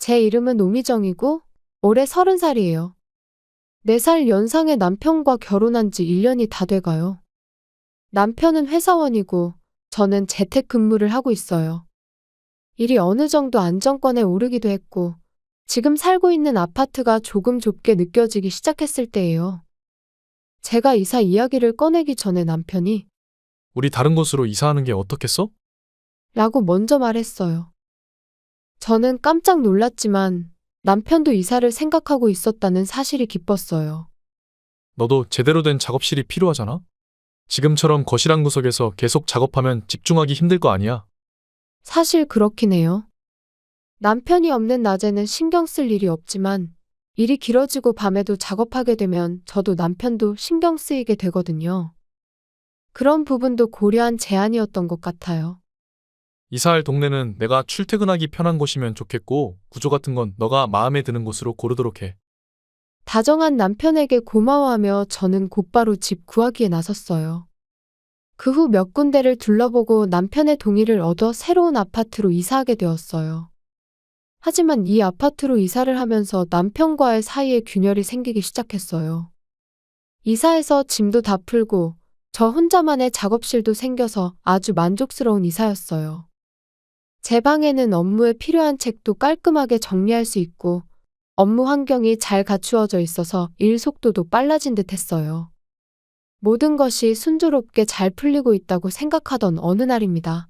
제 이름은 오미정이고 올해 30살이에요. 4살 연상의 남편과 결혼한 지 1년이 다 돼가요. 남편은 회사원이고 저는 재택근무를 하고 있어요. 일이 어느 정도 안정권에 오르기도 했고 지금 살고 있는 아파트가 조금 좁게 느껴지기 시작했을 때예요. 제가 이사 이야기를 꺼내기 전에 남편이 우리 다른 곳으로 이사하는 게 어떻겠어? 라고 먼저 말했어요. 저는 깜짝 놀랐지만 남편도 이사를 생각하고 있었다는 사실이 기뻤어요. 너도 제대로 된 작업실이 필요하잖아? 지금처럼 거실 한 구석에서 계속 작업하면 집중하기 힘들 거 아니야? 사실 그렇긴 해요. 남편이 없는 낮에는 신경 쓸 일이 없지만 일이 길어지고 밤에도 작업하게 되면 저도 남편도 신경 쓰이게 되거든요. 그런 부분도 고려한 제안이었던 것 같아요. 이사할 동네는 내가 출퇴근하기 편한 곳이면 좋겠고, 구조 같은 건 너가 마음에 드는 곳으로 고르도록 해. 다정한 남편에게 고마워하며 저는 곧바로 집 구하기에 나섰어요. 그 후 몇 군데를 둘러보고 남편의 동의를 얻어 새로운 아파트로 이사하게 되었어요. 하지만 이 아파트로 이사를 하면서 남편과의 사이에 균열이 생기기 시작했어요. 이사해서 짐도 다 풀고 저 혼자만의 작업실도 생겨서 아주 만족스러운 이사였어요. 제 방에는 업무에 필요한 책도 깔끔하게 정리할 수 있고 업무 환경이 잘 갖추어져 있어서 일 속도도 빨라진 듯 했어요. 모든 것이 순조롭게 잘 풀리고 있다고 생각하던 어느 날입니다.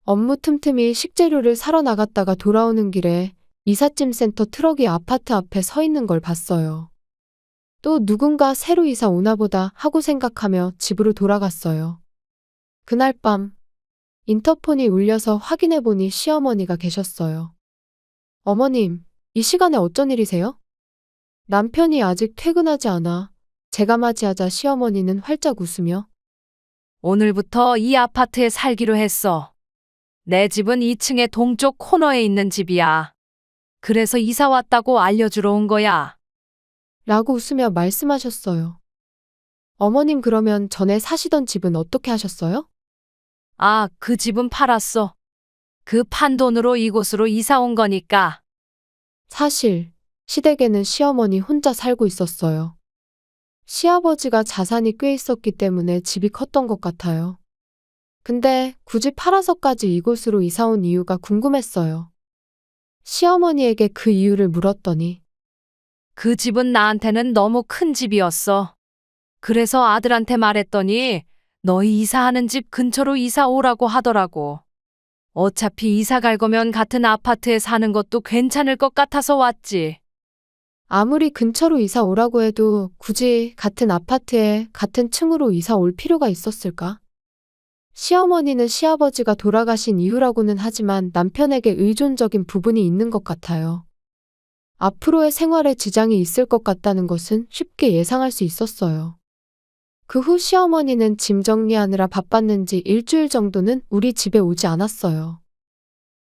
업무 틈틈이 식재료를 사러 나갔다가 돌아오는 길에 이삿짐 센터 트럭이 아파트 앞에 서 있는 걸 봤어요. 또 누군가 새로 이사 오나 보다 하고 생각하며 집으로 돌아갔어요. 그날 밤 인터폰이 울려서 확인해 보니 시어머니가 계셨어요. 어머님, 이 시간에 어쩐 일이세요? 남편이 아직 퇴근하지 않아 제가 맞이하자 시어머니는 활짝 웃으며 오늘부터 이 아파트에 살기로 했어. 내 집은 2층의 동쪽 코너에 있는 집이야. 그래서 이사 왔다고 알려주러 온 거야. 라고 웃으며 말씀하셨어요. 어머님 그러면 전에 사시던 집은 어떻게 하셨어요? 아, 그 집은 팔았어. 그 판 돈으로 이곳으로 이사 온 거니까. 사실 시댁에는 시어머니 혼자 살고 있었어요. 시아버지가 자산이 꽤 있었기 때문에 집이 컸던 것 같아요. 근데 굳이 팔아서까지 이곳으로 이사 온 이유가 궁금했어요. 시어머니에게 그 이유를 물었더니 그 집은 나한테는 너무 큰 집이었어. 그래서 아들한테 말했더니 너희 이사하는 집 근처로 이사 오라고 하더라고. 어차피 이사 갈 거면 같은 아파트에 사는 것도 괜찮을 것 같아서 왔지. 아무리 근처로 이사 오라고 해도 굳이 같은 아파트에 같은 층으로 이사 올 필요가 있었을까? 시어머니는 시아버지가 돌아가신 이후라고는 하지만 남편에게 의존적인 부분이 있는 것 같아요. 앞으로의 생활에 지장이 있을 것 같다는 것은 쉽게 예상할 수 있었어요. 그 후 시어머니는 짐 정리하느라 바빴는지 일주일 정도는 우리 집에 오지 않았어요.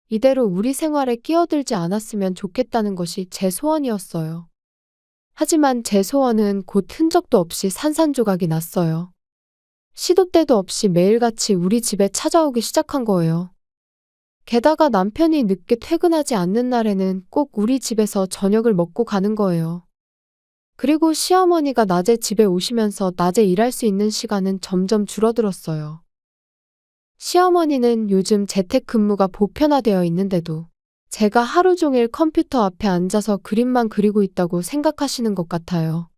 이대로 우리 생활에 끼어들지 않았으면 좋겠다는 것이 제 소원이었어요. 하지만 제 소원은 곧 흔적도 없이 산산조각이 났어요. 시도 때도 없이 매일같이 우리 집에 찾아오기 시작한 거예요. 게다가 남편이 늦게 퇴근하지 않는 날에는 꼭 우리 집에서 저녁을 먹고 가는 거예요. 그리고 시어머니가 낮에 집에 오시면서 낮에 일할 수 있는 시간은 점점 줄어들었어요. 시어머니는 요즘 재택근무가 보편화되어 있는데도 제가 하루 종일 컴퓨터 앞에 앉아서 그림만 그리고 있다고 생각하시는 것 같아요.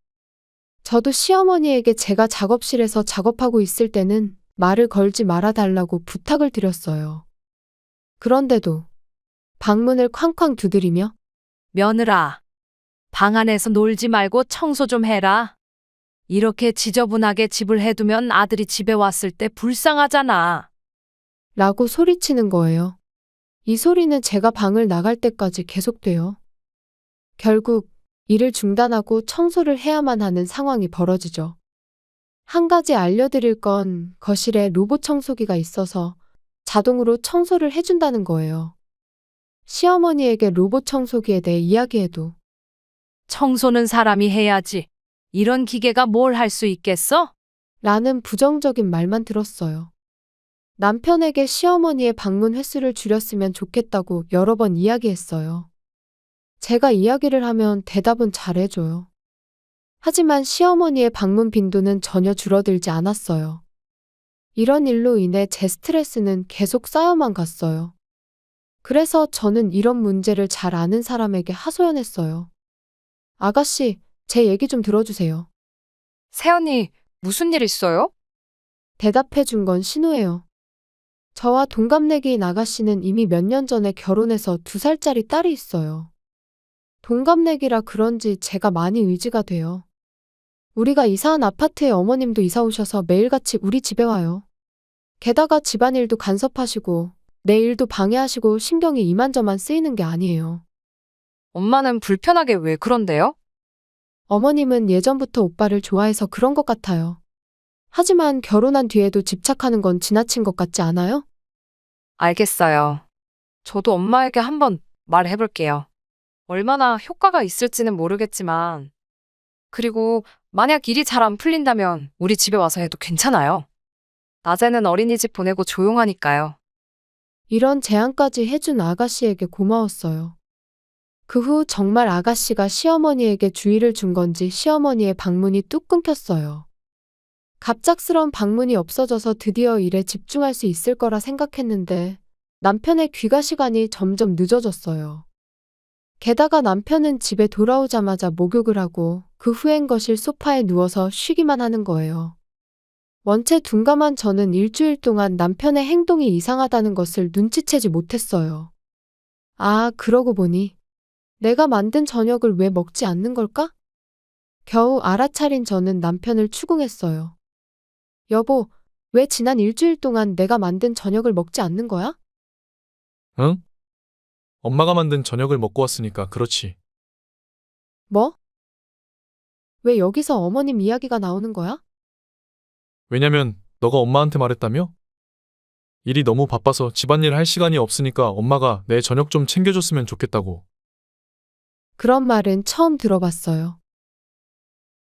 저도 시어머니에게 제가 작업실에서 작업하고 있을 때는 말을 걸지 말아달라고 부탁을 드렸어요. 그런데도 방문을 쾅쾅 두드리며 며느라, 방 안에서 놀지 말고 청소 좀 해라. 이렇게 지저분하게 집을 해두면 아들이 집에 왔을 때 불쌍하잖아. 라고 소리치는 거예요. 이 소리는 제가 방을 나갈 때까지 계속돼요. 결국 일을 중단하고 청소를 해야만 하는 상황이 벌어지죠. 한 가지 알려드릴 건 거실에 로봇 청소기가 있어서 자동으로 청소를 해준다는 거예요. 시어머니에게 로봇 청소기에 대해 이야기해도 청소는 사람이 해야지. 이런 기계가 뭘 할 수 있겠어? 라는 부정적인 말만 들었어요. 남편에게 시어머니의 방문 횟수를 줄였으면 좋겠다고 여러 번 이야기했어요. 제가 이야기를 하면 대답은 잘해줘요. 하지만 시어머니의 방문 빈도는 전혀 줄어들지 않았어요. 이런 일로 인해 제 스트레스는 계속 쌓여만 갔어요. 그래서 저는 이런 문제를 잘 아는 사람에게 하소연했어요. 아가씨, 제 얘기 좀 들어주세요. 새언니, 무슨 일 있어요? 대답해 준 건 신우예요. 저와 동갑내기인 아가씨는 이미 몇 년 전에 결혼해서 2살짜리 딸이 있어요. 동갑내기라 그런지 제가 많이 의지가 돼요. 우리가 이사한 아파트에 어머님도 이사 오셔서 매일같이 우리 집에 와요. 게다가 집안일도 간섭하시고 내 일도 방해하시고 신경이 이만저만 쓰이는 게 아니에요. 엄마는 불편하게 왜 그런데요? 어머님은 예전부터 오빠를 좋아해서 그런 것 같아요. 하지만 결혼한 뒤에도 집착하는 건 지나친 것 같지 않아요? 알겠어요. 저도 엄마에게 한번 말해볼게요. 얼마나 효과가 있을지는 모르겠지만. 그리고 만약 일이 잘 안 풀린다면 우리 집에 와서 해도 괜찮아요. 낮에는 어린이집 보내고 조용하니까요. 이런 제안까지 해준 아가씨에게 고마웠어요. 그 후 정말 아가씨가 시어머니에게 주의를 준 건지 시어머니의 방문이 뚝 끊겼어요. 갑작스런 방문이 없어져서 드디어 일에 집중할 수 있을 거라 생각했는데 남편의 귀가 시간이 점점 늦어졌어요. 게다가 남편은 집에 돌아오자마자 목욕을 하고 그 후엔 거실 소파에 누워서 쉬기만 하는 거예요. 원체 둔감한 저는 일주일 동안 남편의 행동이 이상하다는 것을 눈치채지 못했어요. 아, 그러고 보니 내가 만든 저녁을 왜 먹지 않는 걸까? 겨우 알아차린 저는 남편을 추궁했어요. 여보, 왜 지난 일주일 동안 내가 만든 저녁을 먹지 않는 거야? 응? 엄마가 만든 저녁을 먹고 왔으니까 그렇지. 뭐? 왜 여기서 어머님 이야기가 나오는 거야? 왜냐면 너가 엄마한테 말했다며? 일이 너무 바빠서 집안일 할 시간이 없으니까 엄마가 내 저녁 좀 챙겨줬으면 좋겠다고. 그런 말은 처음 들어봤어요.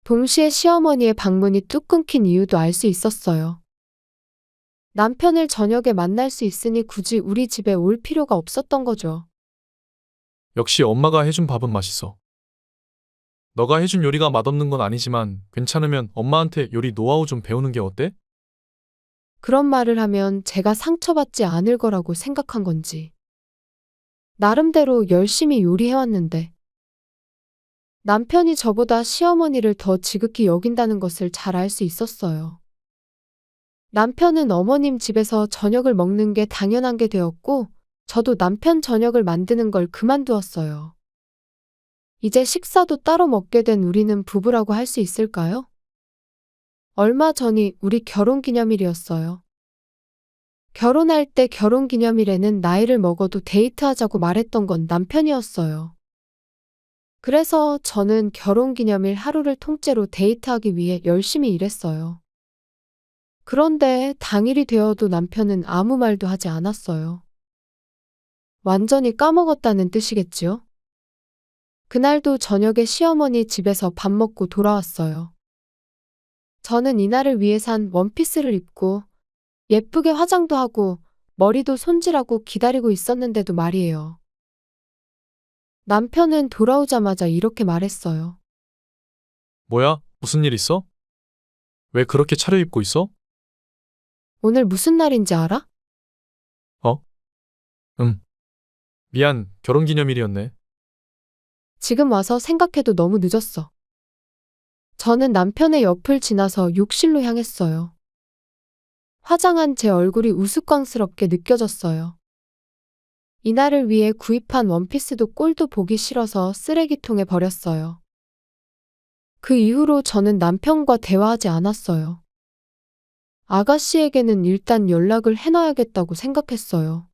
동시에 시어머니의 방문이 뚝 끊긴 이유도 알 수 있었어요. 남편을 저녁에 만날 수 있으니 굳이 우리 집에 올 필요가 없었던 거죠. 역시 엄마가 해준 밥은 맛있어. 너가 해준 요리가 맛없는 건 아니지만 괜찮으면 엄마한테 요리 노하우 좀 배우는 게 어때? 그런 말을 하면 제가 상처받지 않을 거라고 생각한 건지. 나름대로 열심히 요리해왔는데. 남편이 저보다 시어머니를 더 지극히 여긴다는 것을 잘 알 수 있었어요. 남편은 어머님 집에서 저녁을 먹는 게 당연한 게 되었고, 저도 남편 저녁을 만드는 걸 그만두었어요. 이제 식사도 따로 먹게 된 우리는 부부라고 할 수 있을까요? 얼마 전이 우리 결혼 기념일이었어요. 결혼할 때 결혼 기념일에는 나이를 먹어도 데이트하자고 말했던 건 남편이었어요. 그래서 저는 결혼 기념일 하루를 통째로 데이트하기 위해 열심히 일했어요. 그런데 당일이 되어도 남편은 아무 말도 하지 않았어요. 완전히 까먹었다는 뜻이겠지요? 그날도 저녁에 시어머니 집에서 밥 먹고 돌아왔어요. 저는 이날을 위해 산 원피스를 입고 예쁘게 화장도 하고 머리도 손질하고 기다리고 있었는데도 말이에요. 남편은 돌아오자마자 이렇게 말했어요. 뭐야? 무슨 일 있어? 왜 그렇게 차려입고 있어? 오늘 무슨 날인지 알아? 미안, 결혼기념일이었네. 지금 와서 생각해도 너무 늦었어. 저는 남편의 옆을 지나서 욕실로 향했어요. 화장한 제 얼굴이 우스꽝스럽게 느껴졌어요. 이날을 위해 구입한 원피스도 꼴도 보기 싫어서 쓰레기통에 버렸어요. 그 이후로 저는 남편과 대화하지 않았어요. 아가씨에게는 일단 연락을 해놔야겠다고 생각했어요.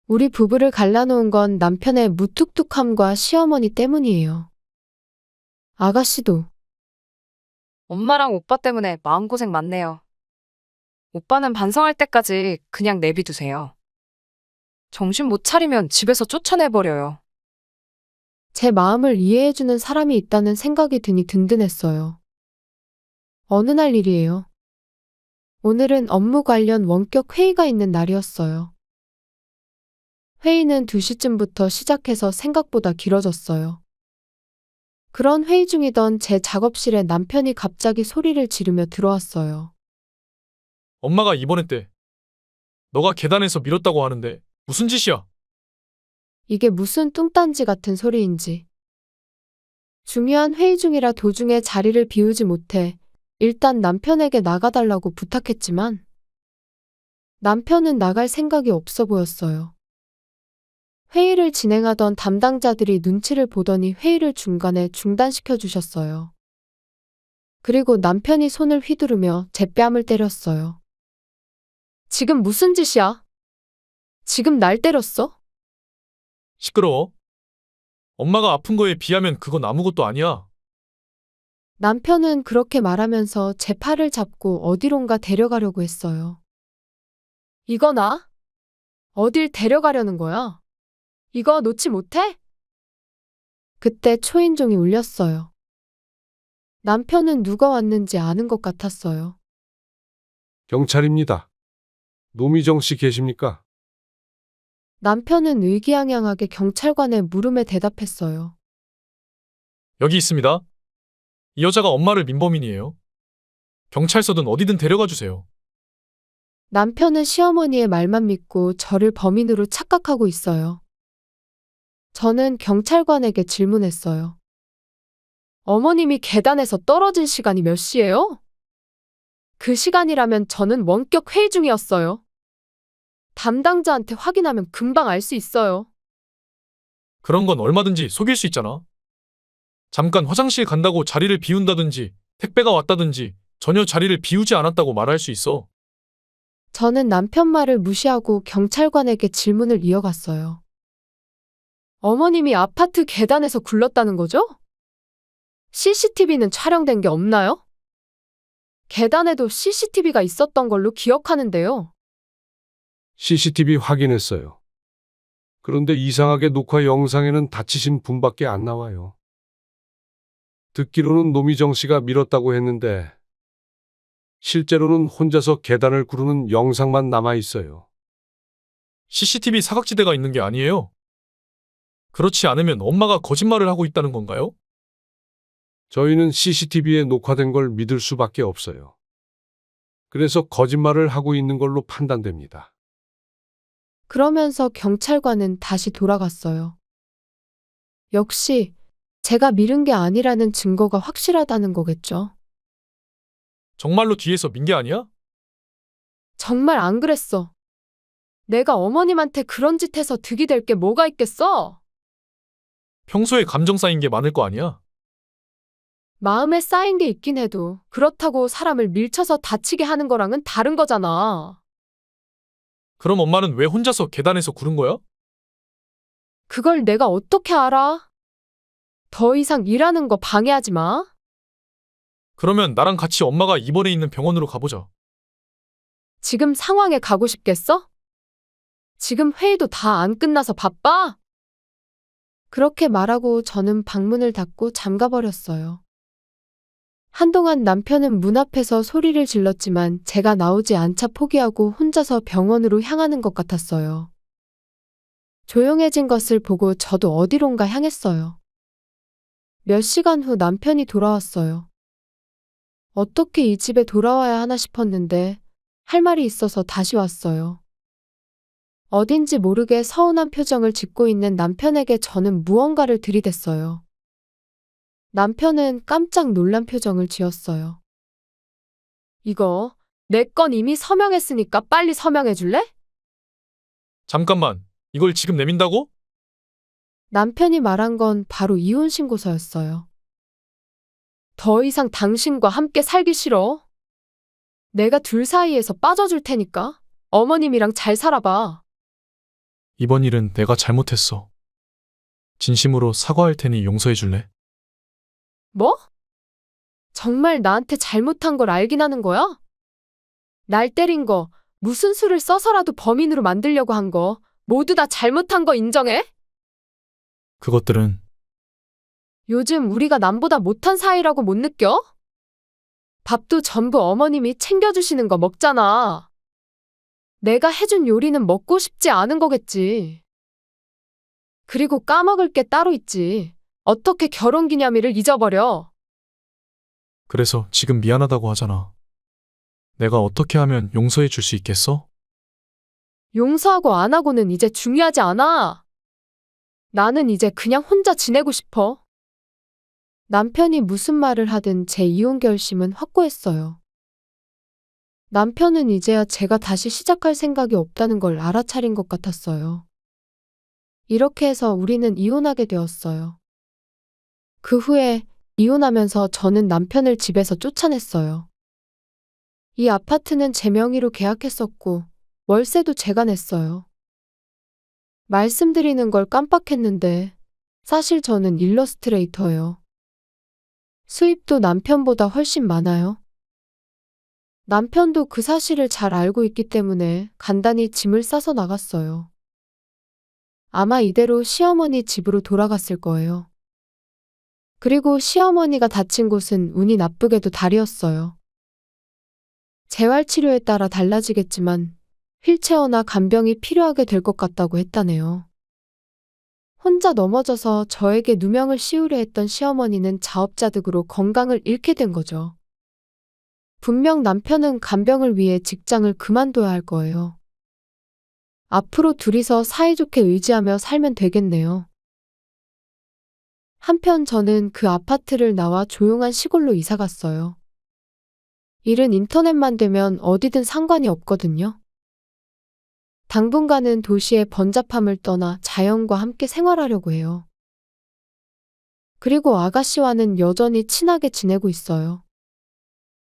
우리 부부를 갈라놓은 건 남편의 무뚝뚝함과 시어머니 때문이에요. 아가씨도 엄마랑 오빠 때문에 마음고생 많네요. 오빠는 반성할 때까지 그냥 내비두세요. 정신 못 차리면 집에서 쫓아내버려요. 제 마음을 이해해주는 사람이 있다는 생각이 드니 든든했어요. 어느 날 일이에요. 오늘은 업무 관련 원격 회의가 있는 날이었어요. 회의는 2시쯤부터 시작해서 생각보다 길어졌어요. 그런 회의 중이던 제 작업실에 남편이 갑자기 소리를 지르며 들어왔어요. 엄마가 입원했대 너가 계단에서 밀었다고 하는데 무슨 짓이야? 이게 무슨 뚱딴지 같은 소리인지. 중요한 회의 중이라 도중에 자리를 비우지 못해 일단 남편에게 나가달라고 부탁했지만 남편은 나갈 생각이 없어 보였어요. 회의를 진행하던 담당자들이 눈치를 보더니 회의를 중간에 중단시켜 주셨어요. 그리고 남편이 손을 휘두르며 제 뺨을 때렸어요. 지금 무슨 짓이야? 지금 날 때렸어? 시끄러워. 엄마가 아픈 거에 비하면 그건 아무것도 아니야. 남편은 그렇게 말하면서 제 팔을 잡고 어디론가 데려가려고 했어요. 이거 나? 어딜 데려가려는 거야? 이거 놓지 못해? 그때 초인종이 울렸어요. 남편은 누가 왔는지 아는 것 같았어요. 경찰입니다. 노미정 씨 계십니까? 남편은 의기양양하게 경찰관의 물음에 대답했어요. 여기 있습니다. 이 여자가 엄마를 민범인이에요. 경찰서든 어디든 데려가 주세요. 남편은 시어머니의 말만 믿고 저를 범인으로 착각하고 있어요. 저는 경찰관에게 질문했어요. 어머님이 계단에서 떨어진 시간이 몇 시예요? 그 시간이라면 저는 원격 회의 중이었어요. 담당자한테 확인하면 금방 알 수 있어요. 그런 건 얼마든지 속일 수 있잖아. 잠깐 화장실 간다고 자리를 비운다든지 택배가 왔다든지 전혀 자리를 비우지 않았다고 말할 수 있어. 저는 남편 말을 무시하고 경찰관에게 질문을 이어갔어요. 어머님이 아파트 계단에서 굴렀다는 거죠? CCTV는 촬영된 게 없나요? 계단에도 CCTV가 있었던 걸로 기억하는데요. CCTV 확인했어요. 그런데 이상하게 녹화 영상에는 다치신 분밖에 안 나와요. 듣기로는 노미정 씨가 밀었다고 했는데 실제로는 혼자서 계단을 구르는 영상만 남아 있어요. CCTV 사각지대가 있는 게 아니에요. 그렇지 않으면 엄마가 거짓말을 하고 있다는 건가요? 저희는 CCTV에 녹화된 걸 믿을 수밖에 없어요. 그래서 거짓말을 하고 있는 걸로 판단됩니다. 그러면서 경찰관은 다시 돌아갔어요. 역시 제가 밀은 게 아니라는 증거가 확실하다는 거겠죠. 정말로 뒤에서 민 게 아니야? 정말 안 그랬어. 내가 어머님한테 그런 짓 해서 득이 될 게 뭐가 있겠어? 평소에 감정 쌓인 게 많을 거 아니야? 마음에 쌓인 게 있긴 해도 그렇다고 사람을 밀쳐서 다치게 하는 거랑은 다른 거잖아. 그럼 엄마는 왜 혼자서 계단에서 구른 거야? 그걸 내가 어떻게 알아? 더 이상 일하는 거 방해하지 마. 그러면 나랑 같이 엄마가 입원해 있는 병원으로 가보자. 지금 상황에 가고 싶겠어? 지금 회의도 다 안 끝나서 바빠? 그렇게 말하고 저는 방문을 닫고 잠가버렸어요. 한동안 남편은 문 앞에서 소리를 질렀지만 제가 나오지 않자 포기하고 혼자서 병원으로 향하는 것 같았어요. 조용해진 것을 보고 저도 어디론가 향했어요. 몇 시간 후 남편이 돌아왔어요. 어떻게 이 집에 돌아와야 하나 싶었는데 할 말이 있어서 다시 왔어요. 어딘지 모르게 서운한 표정을 짓고 있는 남편에게 저는 무언가를 들이댔어요. 남편은 깜짝 놀란 표정을 지었어요. 이거 내 건 이미 서명했으니까 빨리 서명해 줄래? 잠깐만, 이걸 지금 내민다고? 남편이 말한 건 바로 이혼 신고서였어요. 더 이상 당신과 함께 살기 싫어. 내가 둘 사이에서 빠져줄 테니까 어머님이랑 잘 살아봐. 이번 일은 내가 잘못했어. 진심으로 사과할 테니 용서해 줄래? 뭐? 정말 나한테 잘못한 걸 알긴 하는 거야? 날 때린 거, 무슨 수를 써서라도 범인으로 만들려고 한 거, 모두 다 잘못한 거 인정해? 그것들은 요즘 우리가 남보다 못한 사이라고 못 느껴? 밥도 전부 어머님이 챙겨주시는 거 먹잖아. 내가 해준 요리는 먹고 싶지 않은 거겠지. 그리고 까먹을 게 따로 있지. 어떻게 결혼기념일을 잊어버려? 그래서 지금 미안하다고 하잖아. 내가 어떻게 하면 용서해 줄 수 있겠어? 용서하고 안 하고는 이제 중요하지 않아. 나는 이제 그냥 혼자 지내고 싶어. 남편이 무슨 말을 하든 제 이혼 결심은 확고했어요. 남편은 이제야 제가 다시 시작할 생각이 없다는 걸 알아차린 것 같았어요. 이렇게 해서 우리는 이혼하게 되었어요. 그 후에 이혼하면서 저는 남편을 집에서 쫓아냈어요. 이 아파트는 제 명의로 계약했었고, 월세도 제가 냈어요. 말씀드리는 걸 깜빡했는데, 사실 저는 일러스트레이터예요. 수입도 남편보다 훨씬 많아요. 남편도 그 사실을 잘 알고 있기 때문에 간단히 짐을 싸서 나갔어요. 아마 이대로 시어머니 집으로 돌아갔을 거예요. 그리고 시어머니가 다친 곳은 운이 나쁘게도 다리였어요. 재활치료에 따라 달라지겠지만 휠체어나 간병이 필요하게 될 것 같다고 했다네요. 혼자 넘어져서 저에게 누명을 씌우려 했던 시어머니는 자업자득으로 건강을 잃게 된 거죠. 분명 남편은 간병을 위해 직장을 그만둬야 할 거예요. 앞으로 둘이서 사이좋게 의지하며 살면 되겠네요. 한편 저는 그 아파트를 나와 조용한 시골로 이사 갔어요. 일은 인터넷만 되면 어디든 상관이 없거든요. 당분간은 도시의 번잡함을 떠나 자연과 함께 생활하려고 해요. 그리고 아가씨와는 여전히 친하게 지내고 있어요.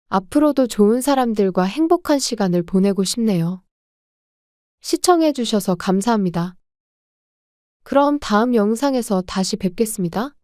앞으로도 좋은 사람들과 행복한 시간을 보내고 싶네요. 시청해주셔서 감사합니다. 그럼 다음 영상에서 다시 뵙겠습니다.